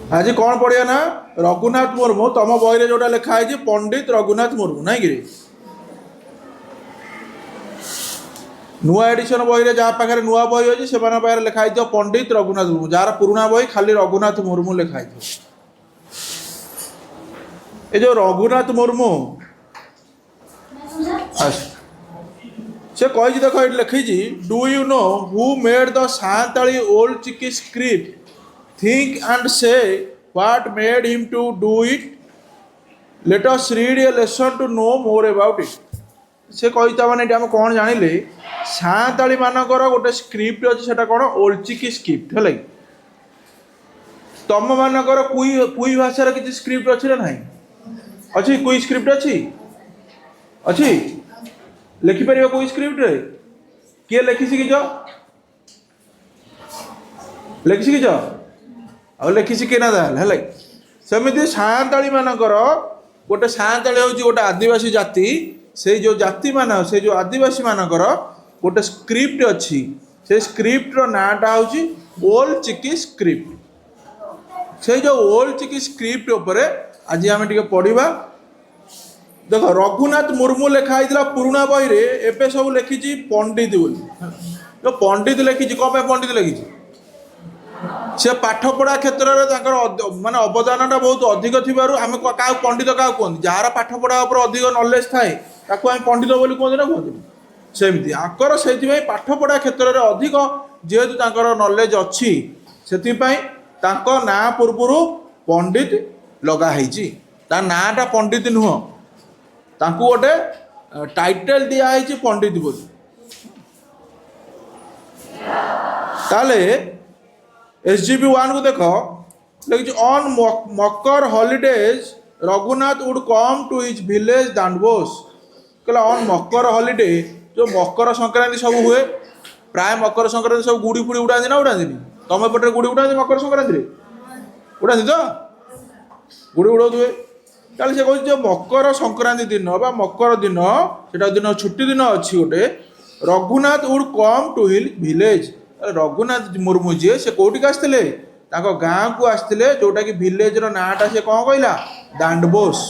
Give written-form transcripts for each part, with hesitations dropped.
आज कौन पढ़िया ना रघुनाथ मुर्मू तुम बही जोटा लिखाई पंडित रघुनाथ मुर्मू ना कि नुआ एडिशन बही जहाँ पाखे नुआ बही अच्छी से पाखे लिखाई पंडित रघुनाथ मुर्मू जार पुराना बही खाली रघुनाथ मुर्मू लिखाई ये जो रघुनाथ मुर्मू से कही देख ये लिखी do you know who made the Santali Ol Chiki script think and say what made him to do it. Let us read a lesson to know more about it. से कही मैंने आम कौन जानिले सांताली मानकर गोटे स्क्रिप्ट अच्छे से कौन ओल्चिकी स्क्रिप्ट है तुम मानकर कुई भाषार किसी स्क्रिप्ट अच्छी ना अच्छी कुई स्क्रिप्ट अच्छी अच्छी लिखिपर कोई स्क्रिप्ट किए लिखि शिखिच लिखि शिखिच आ लिखि शिखे ना है सेमती सांताली मानकर गोटे सांताली हूँ गोटे आदिवासी जाति से जो जाति मान से जो आदिवासी मानकर गोटे स्क्रिप्ट अच्छी से स्क्रिप्टर नाटा हूँ ओल्ड चिकी स्क्रिप्ट से जो ओल्ड चिकी स्क्रिप्ट उपर आज आम टे पढ़ा देख रघुनाथ मुर्मू लिखाई पुराना बही रे एवं सब लिखी पंडित बोली जो पंडित लिखी कौन पंडित लिखी से पाठपढ़ा क्षेत्र में माने अवदानटा बहुत अधिक थी आम क्या पंडित क्या कहते जार पाठपढ़ा अधिक नॉलेज थाए आम पंडित बोली कहते ना कहते सेमती आकर से पाठपढ़ा क्षेत्र में अधिक जेहेतु नॉलेज अच्छी से ना पूर्वर पंडित लगाई नाटा पंडित नुह गोटे टाइटल दिखाई पंडित बोली ताले SGP1 को देख लिखी on Makar holidays Raghunath would come to his village Dandbos कहला ऑन मकर हॉलीडे जो मकर संक्रांति सब हुए प्राय मकर संक्रांति सब गुड़ी फुड़ी उड़ा ना उड़ा तुम पटे गुड़ी उड़ा मकर संक्रांति उड़ा तो गुड़ी उड़ा हुए ताले से कहते मकर संक्रांति दिन बा मकर दिन से दिन छुट्टी दिन अच्छी गोटे Raghunath would come to hill village Raghunath Murmu ji से कौटिक आसते गाँ को आसते जोटा कि विलेज नाटा से कौन कहला Dandbos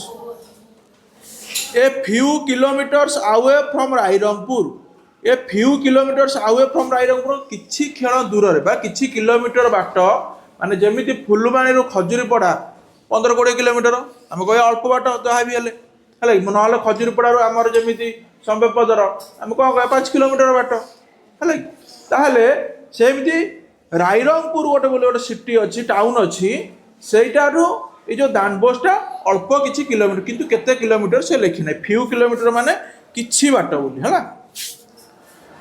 a few kilometres away from Rairangpur a few kilometres away from Rairangpur किछि क्षण दूर रे किछि किलोमीटर बाट माने जेमिति फुलबाणी रु खजुरीपड़ा 15-20 किलोमीटर आम कह अल्प बाट जहाँ भी हेले ना खजुरीपड़ा आमर जमी संबेपदर आम कौन कह 5 किलोमीटर बाट है ताहले सेमती रायरंगपुर गोटे बोले गोटे सिटी अच्छी टाउन अच्छी सेटारू ये जो दांडबोसटा अल्प किछि किलोमीटर किंतु केते किलोमीटर से लिखी ना फ्यू किलोमीटर माने किछि बाट बोली है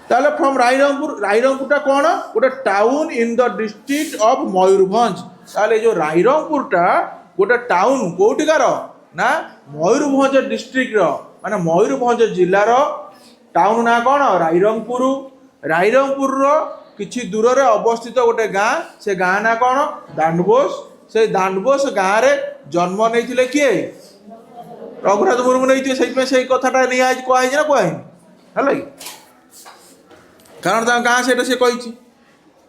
ताले फ्रॉम रायरंगपुरटा कौन गोटे town in the district of Mayurbhanj ताले जो रायरंगपुरटा गोटे टाउन कोटिकार ना मयूरभंज डिस्ट्रिक्ट माने मयूरभंज जिलार टाउन ना कौन रायरंगपुर किछि दूर रे अवस्थित गोटे गाँ से गाँ ना कौन दांडबोस से दांडबोस गाँव रे जन्म नहीं किए रघुनाथ मुर्मू नहीं से कथाटा नहीं आज कहुई ना कहुई है कारण गाँ से कही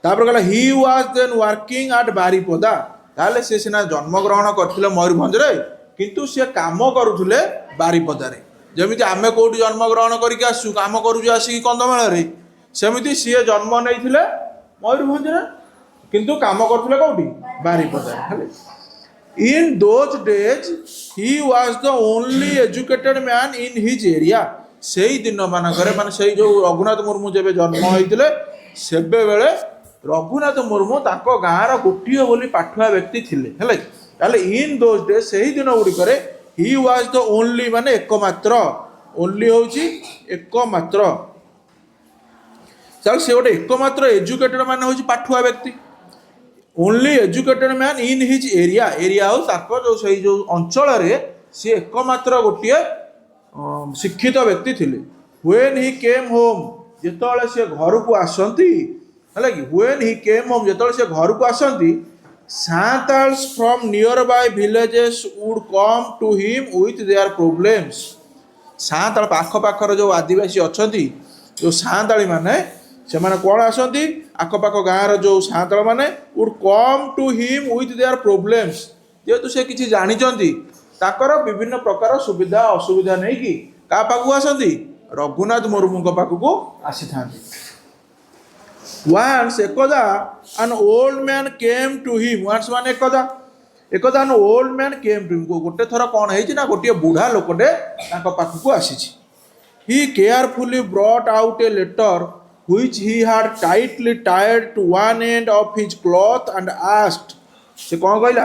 कहला ही was then working at Baripada ताले से सीना जन्मग्रहण करथिले मयूरभंज रे किंतु से काम करुले बारीपदा रे जमिति आमे कोठी जन्मग्रहण करके आसु काम करूछु आसिक कंदमाल रे सेमिति सी जन्म नहीं मयूरभंज किंतु काम करथिले कोठी Baripada in those days he was the only educated man in his area से दिन मानक माने से जो रघुनाथ मुर्मू जब जन्म होते से बेले रघुनाथ मुर्मू ताको गाँव गोटे बोली पाठुआ व्यक्ति थिले है इन दोज डेज से ही दिन गुड़िक ही वाज द ओनली माने एकमात्र ओनली होची एकमात्र चल से गोटे एकमात्र एजुकेटेड मान हूँ पाठुआ व्यक्ति only educated man in his area area हो जो से जो अंचल सी एकमात्र गोटे शिक्षित व्यक्ति थिले व्हेन ही केम होम जेतले से घर को आसंती है कि व्हेन ही केम होम जेतले से घर को आसंती Santals from nearby villages would come to him with their problems Santal पाख पाखर जो आदिवासी अच्छा जो सांताली माने से कौन आसती आखपाख गाँव जो साँताल मैंने would come to him with their problems जेहेतु से किसी जानते ताकर विभिन्न प्रकार सुविधा असुविधा नहीं कि क्या पाखक आसती रघुनाथ मुर्मू पाखक आसी था वंस एकदा an old man came to him once मान एकदा एकदा an old man came to him गोटे थर कौन है गोटे बुढ़ा लोकटे पाखक आसी he carefully brought out a letter which he had tightly tied to one end of his cloth and asked से कौन कहला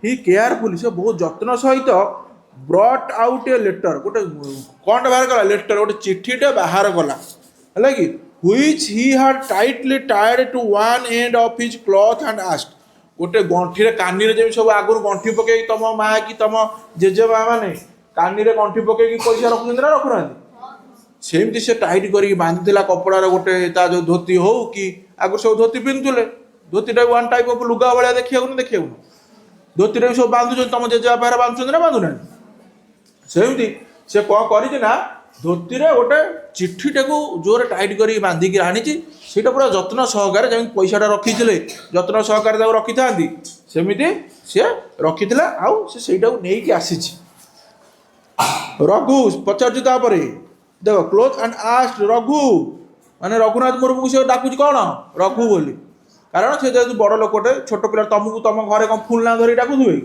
ही केयरफुली से बहुत जत्न सहित ब्रॉट आउट ए लेटर गोटे कौन बाहर कला लेटर गोटे चिठीटे बाहर कला है कि which he had tightly tied to one end of his cloth and asked गोटे गंठी कानी रे सब आगुर गंठी पके तुम माँ कि तुम जेजे माँ मैंने कानी रे गंठी पके पैसा रखुना ना रखुना सेमती से टाइट करके बांधीला कपड़ार गोटे ता जो धोती हो कि आगुर सब धोती पिंधुले धोतीटा वन टाइप ऑफ लुगा भाया देखा धोतीटा भी सब बांधुन तुम जेजे बाहर बांधुन ना बांधुना सेमती से कौन करना धोती गोटे चिठीटा को जोर टाइट कर बांधिकी आनी सीटा पूरा जत्न सहकार जमी पैसाटा रखी जत्न सहकार रखी था सेमती सी रखी आउ से नहीं आसी रघु पचार देख क्लोथ एंड आस्ट रघु माने रघुनाथ मुर्मू को से डाकुच कौन रघु बोली कारण से जेहतु बड़ लोकटे छोट पिला तुमको तुम घरे कौन फुल ना धरी डाकुवे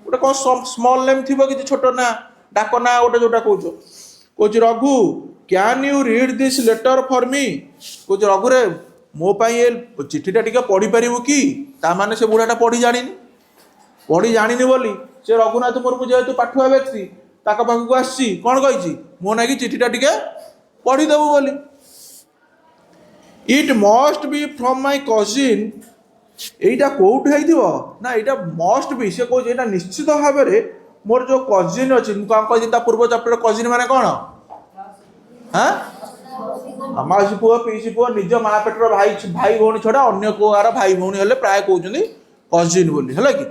गोटे कौन स्मॉल नेम थी कि छोट ना डाक ना गोटे जोटा कौच Raghu can you read this letter for me कौच Raghu रे मो ये चिठीटा टिके पढ़ी पारू कि ताने से बुढ़ाटा पढ़ी जानी बोली से रघुनाथ मुर्मू जेहेतु पाठुआ व्यक्ति ताक पाखक आसी कौन कही मो ना कि चिठीटा टिके पढ़ीदेबू बोली it must be from my cousin एटा कौट ना यहाँ मस्ट बी से कौन यहाँ निश्चित भाव में मोर जो कजिन अच्छी कौन कही पूर्व चैप्टर कजिन माने कौन हाँ मासी पुओ पीसी पुओ निज माँ पेटर भाई भाई भौणी छड़ा अन्य कोर भाई भौणी हेल्ले प्राय कहते कजिन बोली है कि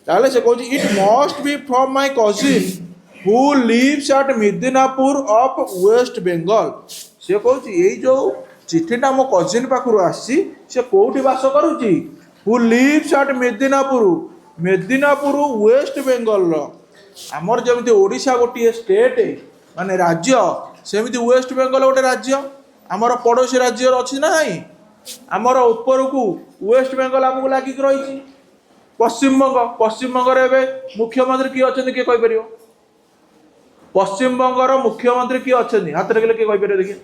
ताले से कौन it must be from my cousin who lives at Midnapore of West Bengal से कौन ये जो चिठीटा मो कजिन पाखु आसी से कौटी बास करुच्ची who lives at Medinapur west Bengal आमर जमी ओडिशा गोटे स्टेट माने राज्य सेमती वेस्ट बेंगल गोटे राज्य आमर पड़ोसी राज्य अच्छी ना आमर ऊपर को वेस्ट बेंगल आमको लगिक रही पश्चिम बंग मुख्यमंत्री किए अच्छा किए कहीपर पश्चिम बंगर मुख्यमंत्री किए अच्छा हाथ रखिले किए कहीपर देखिए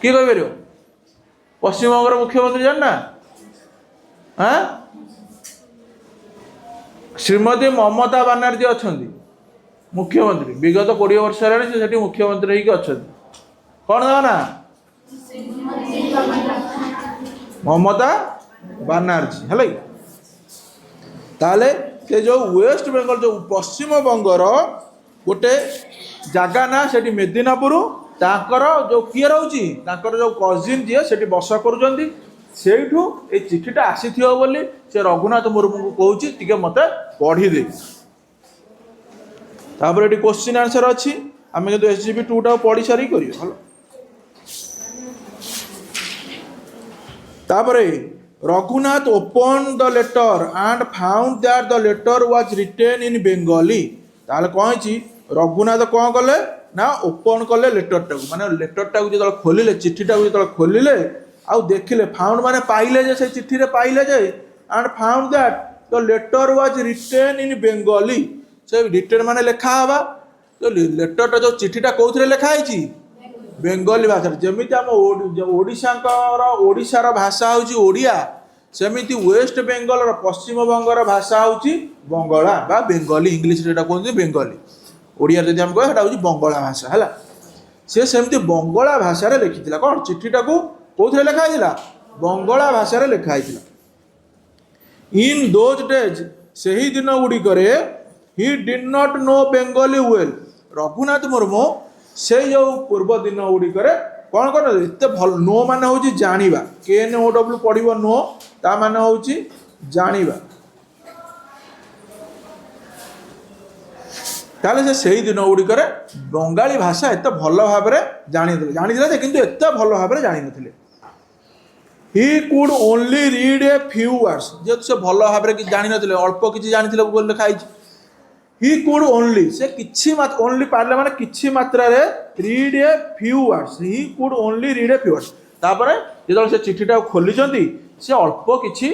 किए कहीपर पश्चिम बंगर मुख्यमंत्री जानना हाँ श्रीमती ममता बानार्जी अच्छा मुख्यमंत्री विगत 20 वर्ष है मुख्यमंत्री अच्छा कौन ना ममता बानार्जी है ताले से जो वेस्ट बेंगल जो पश्चिम बंगर गोटे जगह ना से मेदिनापुर ताकर जो किए रोची जो कजिन जी से बस करूँ ये चिठीटा आसी बोली से रघुनाथ मुर्मू को कहूँ मत पढ़ी दे तापर ये क्वेश्चन आंसर अच्छी आम जो SGP 2 टा पढ़ी सारी कर Raghunath open the letter and found that the letter was written in Bengali ताले कही रघुनाथ कौन कले ना ओपन कले लेटर टाक माने लेटर टाक जो खोलिले चिठीटा जो खोलिले आउ देखिले फाउंड माने पाइले जे से चिठी रे पाइले जे and found that the letter was written in Bengali से रिटेन माने लिखा हवा जो लेटरटा जो चिठीटा कौन लिखा है बेंगली भाषा जमी आम ओडिशार भाषा हूँ ओडिया सेमती वेस्ट बेंगल पश्चिम बंगर भाषा हूँ बंगला बा बेंगली इंग्लीश कहते बेंगली ओडिया जब आम कह हूँ बंगला भाषा है सी सेमती बंगला भाषा लिखी कौन चिठीटा को कौन लिखाई बंगला भाषा लिखाई इन दोज डेज से ही दिन गुड़िक he did not know Bengali well Raghunath Murmu से जो पूर्व दिन गुड़िक कौन कर एत भल नो मान हूँ जाना KNOW पढ़ नो ता मान हूँ जाना ताले से दिन गुड़िक बंगाली भाषा एत भल भाव जानी किंतु एत भल भाव जानी he could only read a few words, ଯେହେତୁ ସେ ଭଲ ଭାବରେ କିଛି ଜାଣିନଥିଲେ, ଅଳ୍ପ କିଛି ଜାଣିଥିଲେ ବୋଲି ଲେଖା ହେଇଛି। ହି କୁଡ୍ ଓନ୍ଲି, ସେ କିଛି ଓନ୍ଲି ପାରିଲେ ମାନେ କିଛି ମାତ୍ରାରେ read a few words, he could only read a few words. ତାପରେ ଯେତେବେଳେ ସେ ଚିଠିଟାକୁ ଖୋଲିଛନ୍ତି ସେ ଅଳ୍ପ କିଛି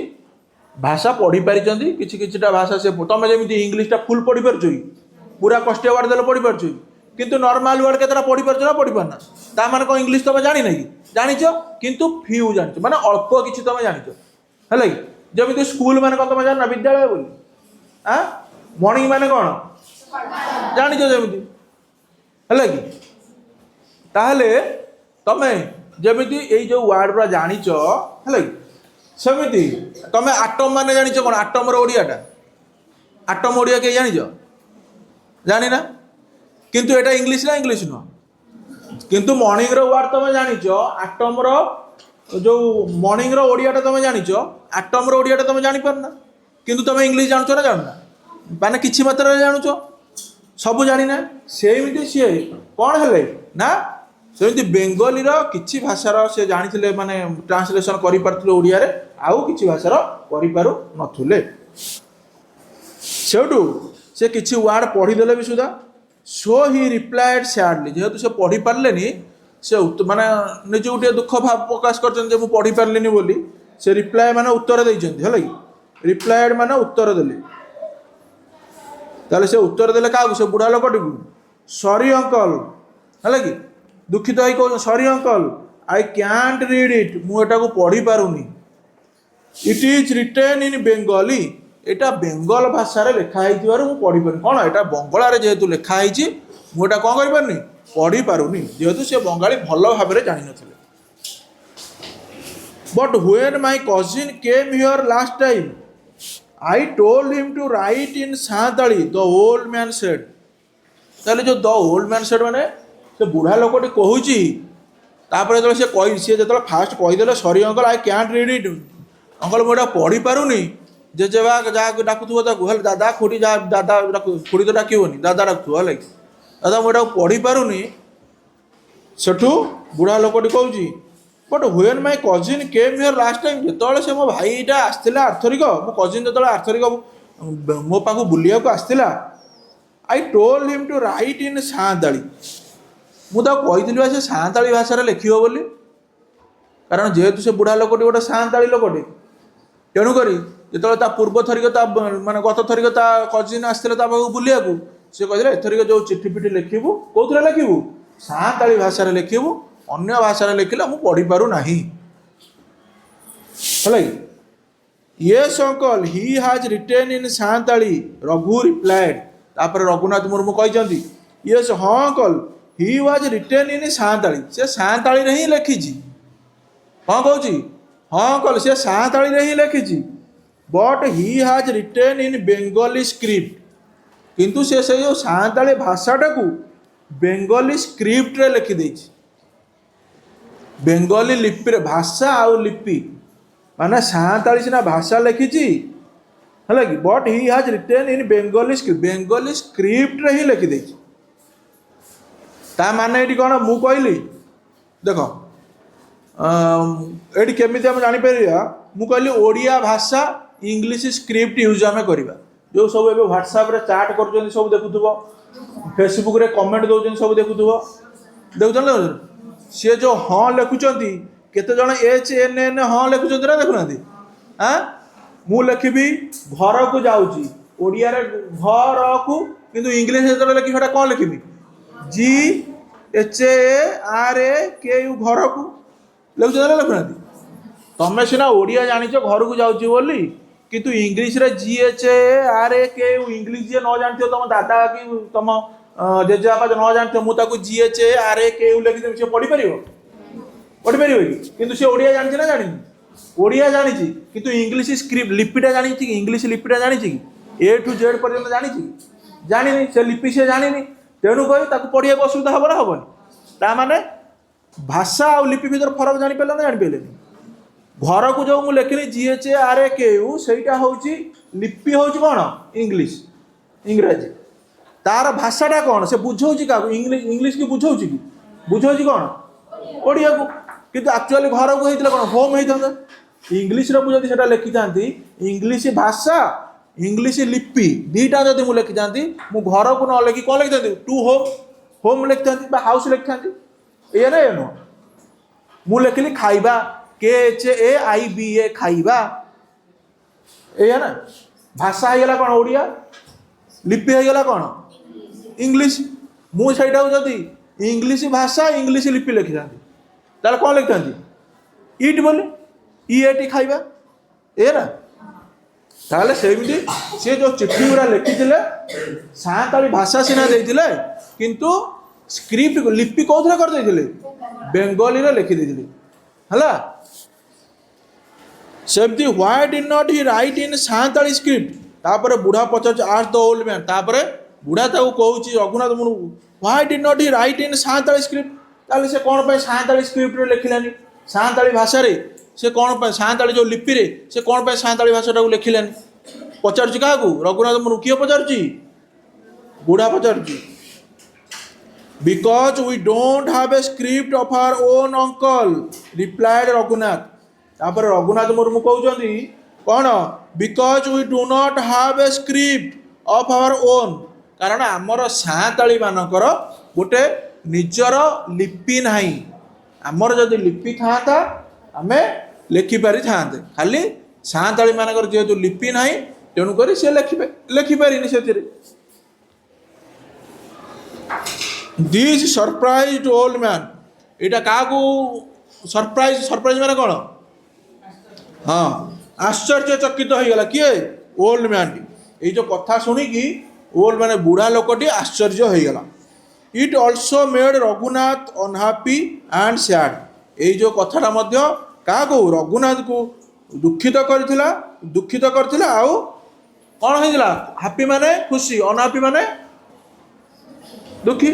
ଭାଷା ପଢ଼ିପାରିଛନ୍ତି, କିଛି କିଛିଟା ଭାଷା ସେ, ତମେ ଯେମିତି ଇଂଲିଶଟା ଫୁଲ୍ ପଢ଼ିପାରୁଛ କି, ପୁରା କଷ୍ଟିଆ ୱାର୍ଡ଼ ଦେଲେ ପଢ଼ିପାରୁଛ କି, କିନ୍ତୁ ନର୍ମାଲ ୱାର୍ଡ଼ କେତେଟା ପଢ଼ିପାରୁଛ ନା ପଢ଼ିପାରୁନା? ତା ମାନେ କ'ଣ ଇଂଲିଶ ତମେ ଜାଣିନ କି? ଜାଣିଛ, କିନ୍ତୁ ଫ୍ୟୁ ଜାଣିଛ, ମାନେ ଅଳ୍ପ କିଛି ତମେ ଜାଣିଛ, ହେଲା କି? ଯେମିତି ସ୍କୁଲ ମାନେ କ'ଣ ତମେ ଜାଣିନ ବିଦ୍ୟାଳୟ ବୋଲି? ମର୍ଣ୍ଣିଂ ମାନେ କ'ଣ ଜାଣିଛ ଯେମିତି, ହେଲା କି? ତାହେଲେ ତମେ ଯେମିତି ଏଇ ଯେଉଁ ୱାର୍ଡ଼ ଗୁଡ଼ା ଜାଣିଛ, ହେଲା କି, ସେମିତି ତମେ ଆଟମ୍ ମାନେ ଜାଣିଛ କ'ଣ? ଆଟମ୍ର ଓଡ଼ିଆଟା, ଆଟମ୍ ଓଡ଼ିଆ କେହି ଜାଣିଛ? ଜାଣିନା, କିନ୍ତୁ ଏଇଟା ଇଂଲିଶ ନା ଇଂଲିଶ ନୁହଁ। କିନ୍ତୁ ମର୍ଣ୍ଣିଂର ୱାର୍ଡ଼ ତମେ ଜାଣିଛ, ଆଟମ୍ର ଯେଉଁ ମର୍ଣ୍ଣିଂର ଓଡ଼ିଆଟା ତମେ ଜାଣିଛ, ଆଟମ୍ର ଓଡ଼ିଆଟା ତମେ ଜାଣିପାରୁନା, କିନ୍ତୁ ତମେ ଇଂଲିଶ ଜାଣୁଛ ନା ଜାଣୁନା? ମାନେ କିଛି ମାତ୍ରାରେ ଜାଣୁଛ, ସବୁ ଜାଣିନା। ସେମିତି ସିଏ କ'ଣ ହେଲେ ନା, ସେମିତି ବେଙ୍ଗଲୀର କିଛି ଭାଷାର ସେ ଜାଣିଥିଲେ, ମାନେ ଟ୍ରାନ୍ସଲେସନ୍ କରିପାରୁଥିଲେ ଓଡ଼ିଆରେ, ଆଉ କିଛି ଭାଷାର କରିପାରୁନଥିଲେ। ସେଉଠୁ ସେ କିଛି ୱାର୍ଡ଼ ପଢ଼ିଦେଲେ ବି ସୁଦ୍ଧା, ସୋ ହି ରିପ୍ଲାଏଡ୍ ସ୍ୟାଡଲି, ଯେହେତୁ ସେ ପଢ଼ିପାରିଲେନି, ସେ ମାନେ ନିଜକୁ ଟିକେ ଦୁଃଖ ଭାବ ପ୍ରକାଶ କରିଛନ୍ତି ଯେ ମୁଁ ପଢ଼ିପାରିଲିନି ବୋଲି। ସେ ରିପ୍ଲାଏ ମାନେ ଉତ୍ତର ଦେଇଛନ୍ତି, ହେଲା କି? ରିପ୍ଲାଏଡ୍ ମାନେ ଉତ୍ତର ଦେଲେ। ତାହେଲେ ସେ ଉତ୍ତର ଦେଲେ କାହାକୁ? ସେ ବୁଢ଼ା ଲୋକଟିକୁ। ସରି ଅଙ୍କଲ, ହେଲା କି? ଦୁଃଖିତ ହେଇ କହୁଛନ୍ତି, sorry uncle, I can't read it, ମୁଁ ଏଟାକୁ ପଢ଼ିପାରୁନି। It is written in Bengali, এটা ବେଙ୍ଗଲ ଭାଷାରେ ଲେଖା ହେଇଥିବାରୁ ମୁଁ ପଢ଼ିପାରୁନି। କ'ଣ ଏଟା ବଙ୍ଗଳାରେ ଯେହେତୁ ଲେଖା ହେଇଛି, ମୁଁ ଏଟା କ'ଣ କରିପାରୁନି? ପଢ଼ିପାରୁନି, ଯେହେତୁ ସେ ବଙ୍ଗାଳୀ ଭଲ ଭାବରେ ଜାଣିନଥିଲେ। But when my cousin came here last time, I told him to write in Santali, the old man said. ତାହେଲେ ଯେଉଁ ଦ ଓଲ୍ଡ ମ୍ୟାନ୍ ସେଡ୍ ମାନେ ସେ ବୁଢ଼ା ଲୋକଟି କହୁଛି, ତାପରେ ଯେତେବେଳେ ସିଏ ଯେତେବେଳେ ଫାଷ୍ଟ କହିଦେଲେ sorry uncle I can't read it, uncle ମୁଁ ଏଟା ପଢ଼ିପାରୁନି, ଜେଜେବା ଯାହାକୁ ଡାକୁଥିବ ତାକୁ, ହେଲେ ଦାଦା ଖୁଡ଼ି, ଯାହା ଦାଦା ଖୁଡ଼ି ତ ଡାକିବନି, ଦାଦା ଡାକୁଥିବ, ହେଲା କି? ଦାଦା ମୁଁ ଏଟାକୁ ପଢ଼ିପାରୁନି। ସେଠୁ ବୁଢ଼ା ଲୋକଟି କହୁଛି, but when my cousin came here last time, ଯେତେବେଳେ ସେ ମୋ ଭାଇଟା ଆସିଥିଲା ଆର୍ଥରିକ, ମୋ କଜିନ୍ ଯେତେବେଳେ ଆର୍ଥରିକ ମୋ ପାଖକୁ ବୁଲିବାକୁ ଆସିଥିଲା, I told him to write in Santali, ମୁଁ ତାକୁ କହିଥିଲି ବା ସେ ସାନ୍ତାଳୀ ଭାଷାରେ ଲେଖିବ ବୋଲି। କାରଣ ଯେହେତୁ ସେ ବୁଢ଼ା ଲୋକଟି ଗୋଟେ ସାନ୍ତାଳୀ ଲୋକଟି, ତେଣୁକରି ଯେତେବେଳେ ତା ପୂର୍ବ ଥରିକ, ତା ମାନେ ଗତ ଥରିକ ତା କଜିନ୍ ଆସିଥିଲେ ତା ପାଖକୁ ବୁଲିବାକୁ, ସେ କହିଥିଲେ ଏଥରିକ ଯେଉଁ ଚିଠି ଫିଠି ଲେଖିବୁ କେଉଁଥିରେ ଲେଖିବୁ? ସାନ୍ତାଳୀ ଭାଷାରେ ଲେଖିବୁ, ଅନ୍ୟ ଭାଷାରେ ଲେଖିଲେ ମୁଁ ପଢ଼ିପାରୁନାହିଁ, ହେଲା କି? Yes uncle he has written in Santali, Raghu replied. ତାପରେ ରଘୁନାଥ ମୁର୍ମୁ କହିଛନ୍ତି, ୟେସ୍, ହଁ uncle, he was written in Santali, ସେ ସାନ୍ତାଳୀରେ ହିଁ ଲେଖିଛି। କ'ଣ କହୁଛି? ହଁ ଅଙ୍କଲ, ସେ ସାନ୍ତାଳୀରେ ହିଁ ଲେଖିଛି। But he has written in Bengali script, କିନ୍ତୁ ସେ ସେଇ ଯେଉଁ ସାନ୍ତାଳୀ ଭାଷାଟାକୁ ବେଙ୍ଗଲୀ ସ୍କ୍ରିପ୍ଟରେ ଲେଖିଦେଇଛି। ବେଙ୍ଗଲୀ ଲିପିରେ, ଭାଷା ଆଉ ଲିପି, ମାନେ ସାନ୍ତାଳୀ ସିନା ଭାଷା ଲେଖିଛି, ହେଲା କି? But he has written in Bengali script, Bengali ସ୍କ୍ରିପ୍ଟରେ ହିଁ ଲେଖିଦେଇଛି। ତା ମାନେ ଏଇଠି କ'ଣ ମୁଁ କହିଲି? ଦେଖ, ଏଇଠି କେମିତି ଆମେ ଜାଣିପାରିବା? ମୁଁ କହିଲି ଓଡ଼ିଆ ଭାଷା ଇଂଲିଶ ସ୍କ୍ରିପ୍ଟ ୟୁଜ୍ ଆମେ କରିବା। ଯେଉଁ ସବୁ ଏବେ ହ୍ୱାଟ୍ସଆପ୍ରେ ଚାଟ୍ କରୁଛନ୍ତି ସବୁ ଦେଖୁଥିବ, ଫେସବୁକ୍ରେ କମେଣ୍ଟ ଦେଉଛନ୍ତି ସବୁ ଦେଖୁଥିବ, ଦେଖୁଛନ୍ତି ନା? ସିଏ ଯେଉଁ ହଁ ଲେଖୁଛନ୍ତି, କେତେଜଣ HNN ହଁ ଲେଖୁଛନ୍ତି ନା ଦେଖୁନାହାନ୍ତି? ମୁଁ ଲେଖିବି ଘରକୁ ଯାଉଛି, ଓଡ଼ିଆରେ ଘରକୁ, କିନ୍ତୁ ଇଂଲିଶ ଯେତେବେଳେ ଲେଖିବି ସେଟା କ'ଣ ଲେଖିବି? GHARAKU, ଘରକୁ ଲେଖୁଛନ୍ତି ନା ଲେଖୁନାହାନ୍ତି? ତମେ ସିନା ଓଡ଼ିଆ ଜାଣିଛ ଘରକୁ ଯାଉଛି ବୋଲି, କିନ୍ତୁ ଇଂଲିଶରେ GHARAKU, ଇଂଲିଶ ଯିଏ ନ ଜାଣିଥିବ, ତମ ଦାଦା କି ତମ ଜେଜେବାପା ନ ଜାଣିଥିବ, ମୁଁ ତାକୁ GHARAKU ଲେଖିଦେବି, ସେ ପଢ଼ିପାରିବ? ପଢ଼ିପାରିବ କି? କିନ୍ତୁ ସେ ଓଡ଼ିଆ ଜାଣିଛି ନା ଜାଣିନି? ଓଡ଼ିଆ ଜାଣିଛି, କିନ୍ତୁ ଇଂଲିଶ ସ୍କ୍ରିପ୍ଟ ଲିପିଟା ଜାଣିଛି କି? ଇଂଲିଶ ଲିପିଟା ଜାଣିଛି କି? A to Z ପର୍ଯ୍ୟନ୍ତ ଜାଣିଛି କି? ଜାଣିନି। ସେ ଲିପି ସେ ଜାଣିନି, ତେଣୁକରି ତାକୁ ପଢ଼ିବାକୁ ଅସୁବିଧା ହେବ ନା ହେବନି? ତା ମାନେ ଭାଷା ଆଉ ଲିପି ଭିତରେ ଫରକ ଜାଣିପାରିଲ ନା ଜାଣିପାରିଲେନି? ଘରକୁ ଯେଉଁ ମୁଁ ଲେଖିଲି GHARAKU, ସେଇଟା ହେଉଛି ଲିପି, ହେଉଛି କ'ଣ? ଇଂଲିଶ, ଇଂରାଜୀ। ତାର ଭାଷାଟା କ'ଣ? ସେ ବୁଝଉଛି କାହାକୁ? ଇଂଲିଶ କି ବୁଝଉଛି କି? ବୁଝଉଛି କ'ଣ? ଓଡ଼ିଆକୁ। किंतु एक्चुअली घर को होता कौन होम होता इंग्लीश जब से लिखी था इंग्लीश भाषा इंग्लीश लिपि दीटा जब मुझे लिखी था मु घर को न लिखि कौन लिखी था टू होम होम लिखी था हाउस लिखी था ये ना ये नुह मु लिखिली खाइबा KHAIBA खाइबा ये ना भाषा होगा कौन ओडिया लिपि होगा कौन इंग्लीश मुझे जदि इंग्लीश भाषा इंग्लीश लिपि लिखी था कौन लिखी था इट बोली ईएटी खाइबा ये ना ताहले सेमती सी जो चिट्ठी गुरा लिखी साँताली भाषा सीना देते किंतु स्क्रिप्ट लिपि कौन कर बेंगली लिखी है सेमती why did not he write in Santali script तापर बुढ़ा पचार आस्क द ओल्ड मैन तापर बुढ़ा कहूँ Raghunath Murmu why did not he write in Santali script ताहले से कौन पे साँताली स्क्रिप्ट रे लिखिलानी साँताली भाषा रे से कौन पे साँताली जो लिपि रे से कौन पे साँताली भाषा लिखिलानी पचारुची क्या रघुनाथ मुर्मू किए पचारुची बुढ़ा पचारुची because we don't have a script of our own uncle replied Raghunath तापर रघुनाथ मुर्मू कहते कौन because we do not have a script of our own कारण आमर साँताली मानकर गोटे निजर लिपि नहीं आमर जदि लिपि था आमे लिखिपारि था खाली साँताली मानकर जेहेतु लिपि नहीं तेणुक सी लिखिपारे से दिस सरप्राइज ओल्ड मैन यहाँ क्या सरप्राइज सरप्राइज माने कौन हाँ आश्चर्यचकित हो गला किए ओल्ड मैन ये जो कथा शुणिकी ओल्ड मैंने बुढ़ा लोकटी आश्चर्य हो गला it also made Raghunath unhappy and sad ये जो कथाटा मध्य क्या रघुनाथ को दुखित करथिला आउ कौन होइला हैप्पी माने खुशी अनहैप्पी माने दुखी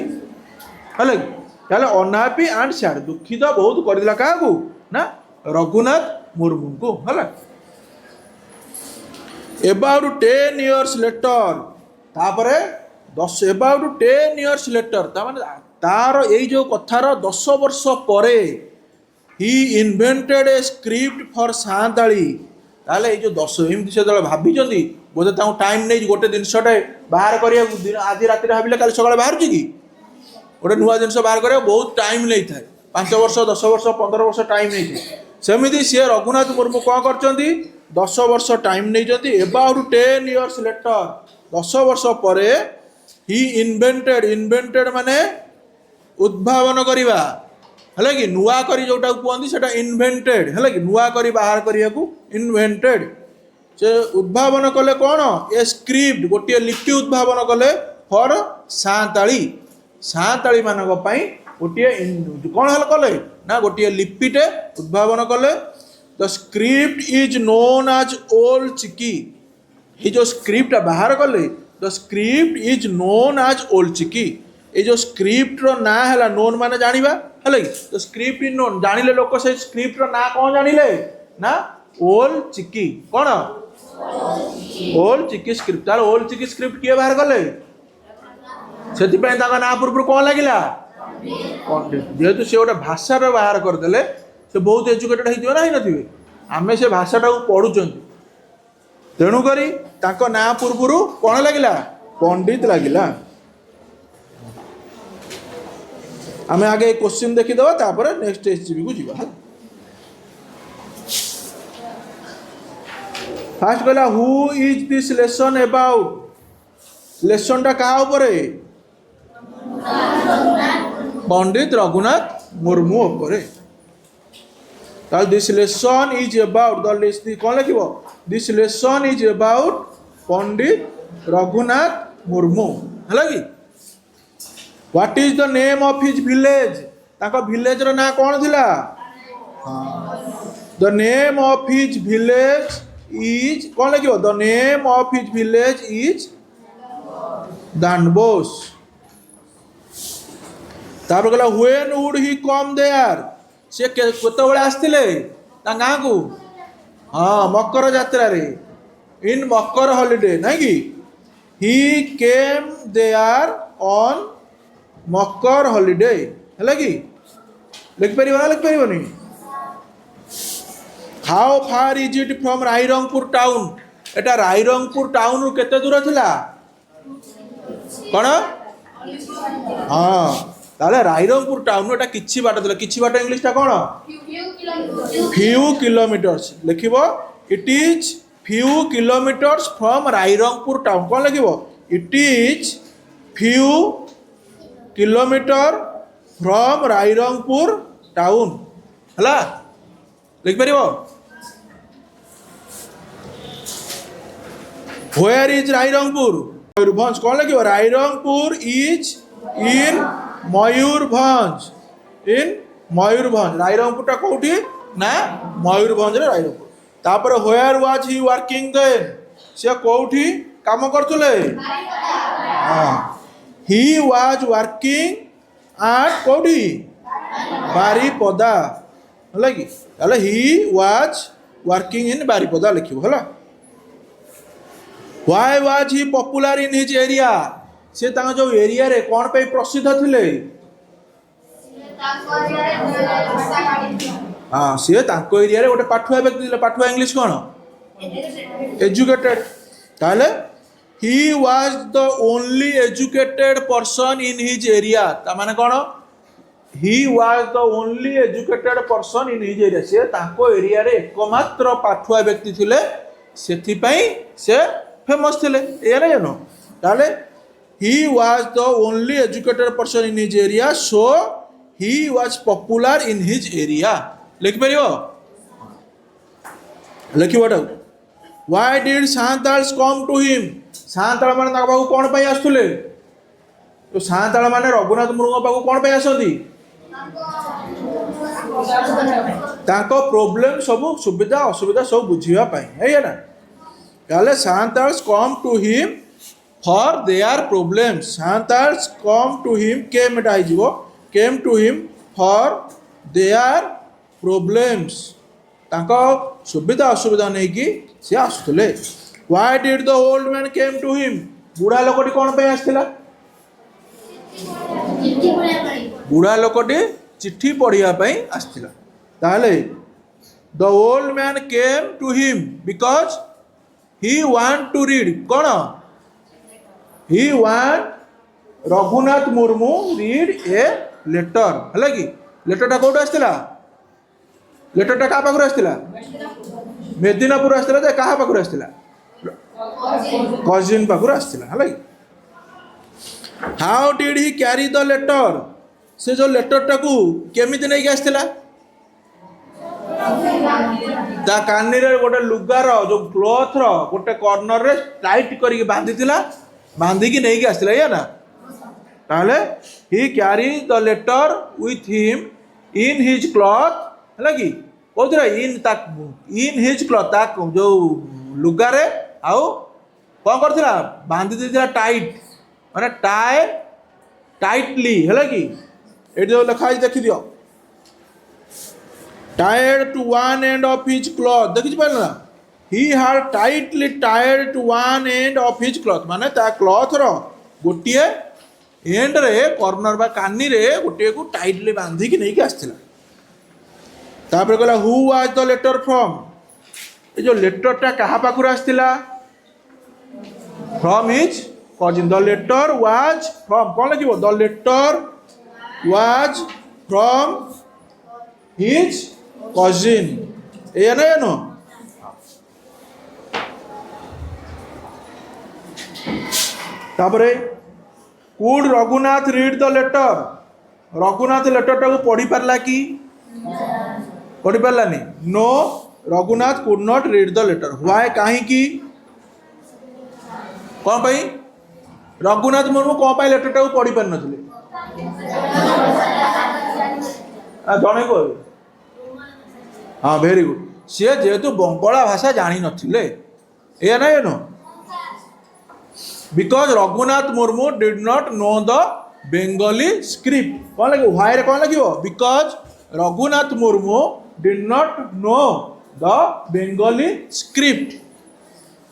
है अनहैप्पी एंड सैड दुखित बहुत करदिला क्या ना रघुनाथ मुर्मू को है अबाउट 10 years लेटर तापर 10 अबाउट 10 years लेटर तार यही जो कथार 10 वर्ष परे ही इन्वेंटेड ए स्क्रिप्ट फॉर साँताली ताले ये जो 10 एमती से भाभी बोधे टाइम नहीं गोटे जिनसटे बाहर करिया आज रात भाविले कल सकाଳେ बाहर कि गोटे नुआ जिनस बाहर करिया बहुत टाइम नहीं था 5 वर्ष 10 वर्ष 15 वर्ष टाइम नहीं थे सेमिति सी रघुनाथ मुर्मू कौन कर 10 वर्ष टाइम नहीं अबाउट 10 years लेटर 10 वर्ष पर ही इन्वेंटेड माने उद्भावन करवा है कि नुआ करी जोटा कहते सेटा इन्वेंटेड है कि नुआ करी बाहर करिया इन्वेंटेड से उद्भावन कले कौन ए स्क्रिप्ट गोटे लिपि उद्भावन कले फॉर साँताली मानक गोटे कौन हल कले ना गोटे लिपिटे उद्भावन कले the script is known as Ol Chiki ये जो स्क्रिप्ट बाहर कले the script is known as Ol Chiki ये जो स्क्रिप्ट रो ना है नोन माने जानिबा है तो स्क्रिप्ट इज नोन जानिले लोक से स्क्रिप्ट रो ना कौन जानिले ना ओल्ड चिकी कौन ओल्ड चिकी स्क्रिप्ट तार ओल्ड चिकी स्क्रिप्ट किए बाहर कले से ना पूर्व कौन लगिला पंडित जेहेतु से गोटे भाषा बाहर करदे से बहुत एजुकेटेड होती ना ही आमे से भाषाटा पढ़ुं तेणुक ना पूर्व कौन लगिला पंडित लगिला आमे आगे क्वेश्चन देखीदे तापर नेक्स्ट एसजीबी को जीवा फास्ट कहला who is this lesson about lesson टा क्या उपरे पंडित रघुनाथ मुर्मू उपरे this lesson is about the कौन लिखो this lesson is about Pandit Raghunath Murmu है कि what is the name of his village ताको विलेज रो ना कौन थिला the name of his village is कौन लिखो the name of his village is Danbos तापर कहला when would he come there से केते बळे आस्तिले ता गाँ को हाँ मकर यात्रा रे इन मकर हॉलिडे नहीं कि he came there on Makar holiday है कि लिख पार ना लिख पार how far is it from Rairangpur town एटा रायरंगपुर टाउन रु केते दूर थिला कौन हाँ ताले रायरंगपुर टाउन एटा किछि बाट थिला किछि बाट इंग्लिश टा कौन फ्यू किलोमीटर्स लिखिबो it is few kilometres from Rairangpur town कौन लिखिबो it is few kilometre from Rairangpur town हला लिख परिबो वेयर इज रायरंगपुर मयूरभंज कौन लगे रायरंगपुर इज इन मयूरभंज रायरंगपुर टा कोठी ना मयूरभंज रे रायरंगपुर तापर where was he working then से कोठी काम करथले हां ही वाज वर्किंग एट कोठी बारीपदा हला कि ताले he was working in Baripada लिखिबो हला Why was he popular in his area? से तांगा जो एरिया रे कौन पे प्रसिद्ध थिले हाँ से तांको एरिया रे गोटे पाठुआ व्यक्ति थिले पाठुआ इंग्लिश कौन एजुकेटेड ताले he was the only educated person in his area ता माने कौन he was the only educated person in his area से तांको एरिया रे एकमात्र पाठुआ व्यक्ति थिले सेथि पई से फेमस थिले ए ना जानो ताले he was the only educated person in his area so he was popular in his area लिख परियो लिखिबो टा why did सांताल्स come to him Santal माने ताका पाखु कोन पई आस्तुले तो सांताल माने रघुनाथ मुर्मू पाखु कोन पई आसंदी ताको प्रॉब्लम सब सुविधा असुविधा सब बुझिया पई है ना ताले सांताल्स come to him for their problems सांताल्स come to him came Etah आइजिवो came to him for their problems ताको सुविधा असुविधा नै कि से आसुतले why did the old man came to him बुढ़ा लोकटी कोन पे आस्थिला बुढ़ा लोकटी चिट्ठी पढ़िया पई आस्थिला ताले the old man came to him because he want to read कौन he want Raghunath Murmu read a letter हला कि लेटर टा कोड आस्थिला लेटर टा का पाखर आस्थिला मेदिनापुर आस्थिला जे काहा पाखर आस्थिला कजिन पाखर आस्थिला हला कि how did he carry the letter से जो लेटर टा को केमिति नै के आस्थिला ता कानी रे गोटे लुगार जो क्लॉथ रो गोटे कॉर्नर रे टाइट करी बांधी थिला बांधी की नहीं के आस्थिला या ना ताले he carry the letter with him in his cloth हला कि कोथरा इन हिज क्लॉथ ता जो लुगा रे आउ कोन करथिला बांधी दिथिला टाइट माने टाई टाइटली हला कि एडी जो लिखा देखि दियो tied to one end of his cloth देखि पाल ना he had tightly tied to one end of his cloth माने ता क्लॉथ रो गोटिए एंड रे कॉर्नर बा कानी रे गोटिए को टाइटली बांधी कि नहीं के आस्थिला तापर कहला who was the letter from ए जो लेटर टा कहा पाखुर आस्थिला from his cousin the letter was from कोन लिखिबो the letter was from his cousin ए ना नो तापरे could Raghunath read the letter Raghunath letter टाको पढ़ी पारला कि पढ़ी पारलानी no Raghunath could not read the letter why काहे कि कोन पई रघुनाथ मुर्मू कोन पई लेटर टाको पढ़ी पार नथिले आ जणे को हाँ वेरी गुड सी जेहेतु बंगला भाषा जानी नथिले ए ना no because Raghunath Murmu did not know the Bengali script कौन लगे व्हाई रे कौन लगे because Raghunath Murmu did not know the Bengali script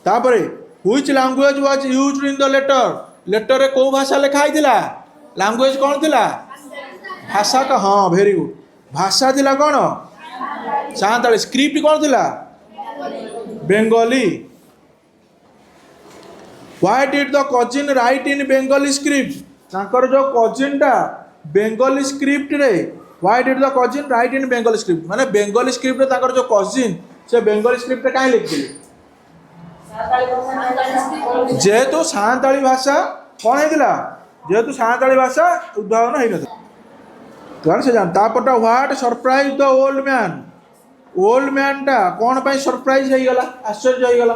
तापरे which language was used in the letter letter रे को भाषा लिखा आइथिला लैंग्वेज कौन थिला भाषा का हाँ वेरी गुड भाषा थिला कौन सान्ताली स्क्रिप्ट कौन थिला Bengali why did the cousin right in Bengali script तांकर जो कजिन टा बेंगली स्क्रिप्ट रे why did the cousin right in Bengali script माने बेंगली स्क्रिप्ट रे तांकर जो कजिन से बेंगली स्क्रिप्ट रे काहे लिखिले जेहेतु सान्ताली भाषा कौन है जेहेतु सान्ताली भाषा उद्भावन होता से जान तापटा what surprise the old man टा कौन पाई सरप्राइज हो गला आश्चर्य हो गला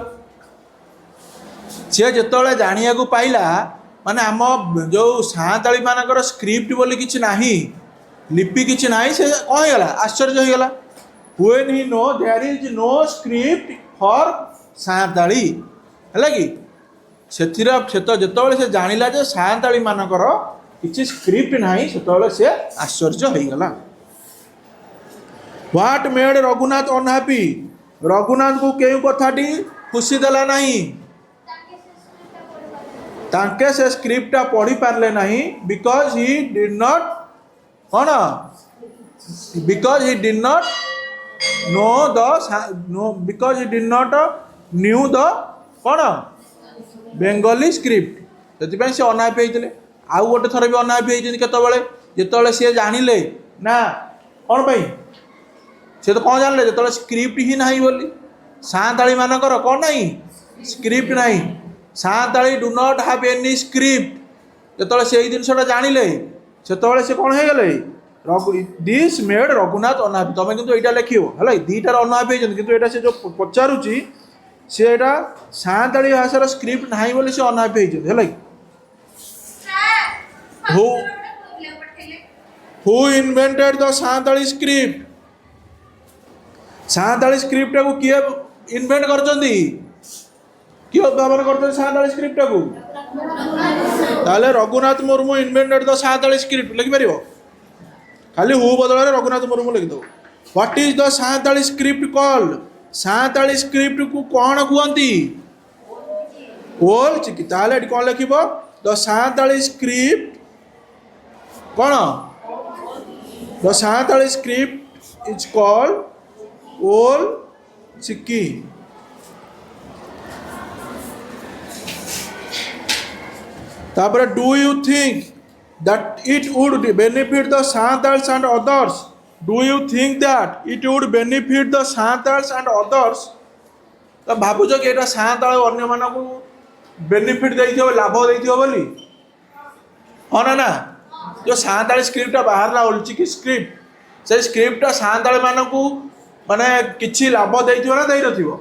सी जिते जानिया को पाइला माने आम जो सान्ताली मानकर स्क्रिप्ट बोली किछि नाही लिपि किछि नाही से कौन हो गला आश्चर्य हो गला when he know there is no script for Santali है कि जिते से जानिला जे सान्ताली मानकर किसी स्क्रिप्ट नहीं से आश्चर्य हो गला what made Raghunath unhappy Raghunath को केउ कथाटी खुशी देला नहीं तांके से स्क्रिप्ट पढ़ी पारले नहीं बिकॉज ही डिड नॉट कौन because he did not know the because he did not new the कौन बेंगली स्क्रिप्ट से से अनहैप्पी होते आउ गोटे थर भी अनहैप्पी होती केतबले जिते सी जानिले ना कौन पाई से तो कौन जानले जो स्क्रिप्ट ही नहीं बोली सान्ताली मानकर कौन नहीं स्क्रिप्ट नहीं Santali do not have any script जो से जिनसा जानिले से कौन हो गले दिस मेड रघुनाथ अनहैप्पी तुम किंतु एटा लिखियो है दीटार अनहैप्पी होती किंतु एटा से जो पचारुची से सान्ताली भाषार स्क्रिप्ट नहीं बोली से अनहैप्पी होती who invented the Santali script Santali script को किए इन्वेंट करछंती किए उद्भावन करछंती सान्ताली स्क्रिप्ट को ताले Raghunath Murmu invented the Santali script लिखि परिबो खाली हु बदल रघुनाथ मुर्मू लिखि दो what is the Santali script called Santali script को कौन कहती ओल चिकी ताले कौन लिखिबो द सान्ताली स्क्रिप्ट कौन the Santali script is called Ol Chiki तापर do you think that it would benefit the Santals and others do you think that it would benefit the Santals and others तो भावुच कि यहाँ सान्ताल अन्य मानक बेनिफिट देथियो लाभ देथियो बोली हाँ ना ना जो सान्ताली स्क्रिप्ट बाहर ओलचिकी स्क्रिप्ट से स्क्रिप्ट सान्ताल मानक माने किछि लाभ देथियो ना देई नथिबो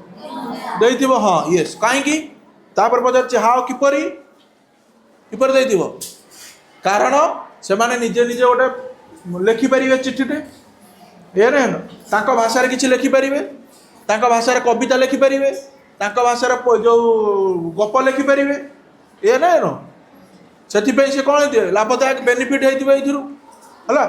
देथिबो हाँ यस काहेकि तापर पचार हाउ किपरि किपरि देथिबो कारण से माने निजे निजे गोटे लिखि परिबे चिठीटे ए ना तांको भाषा रे किछि लिखि परिबे तांको भाषा रे कविता लिखि परिबे तांको भाषा रे जो गप लिखि परिबे ए ना से कौन लाभदायक बेनिफिट होइथिबो एथिरु हला